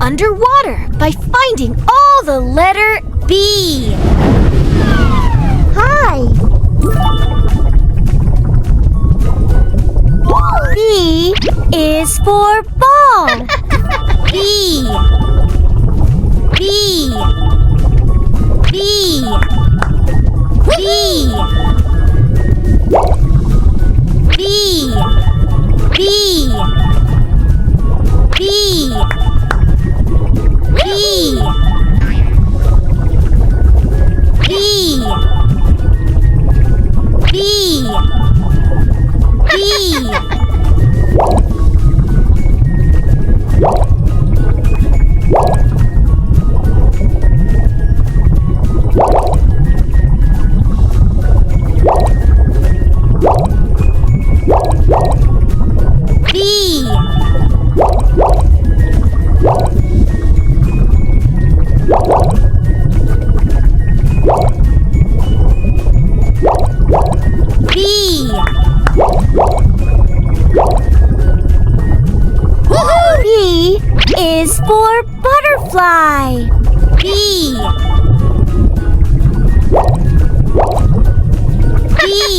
underwater by finding all the letter B. Hi. B is for ball. B. B. B. B. B. B. B. B. B. B. B. B is for butterfly. B. B.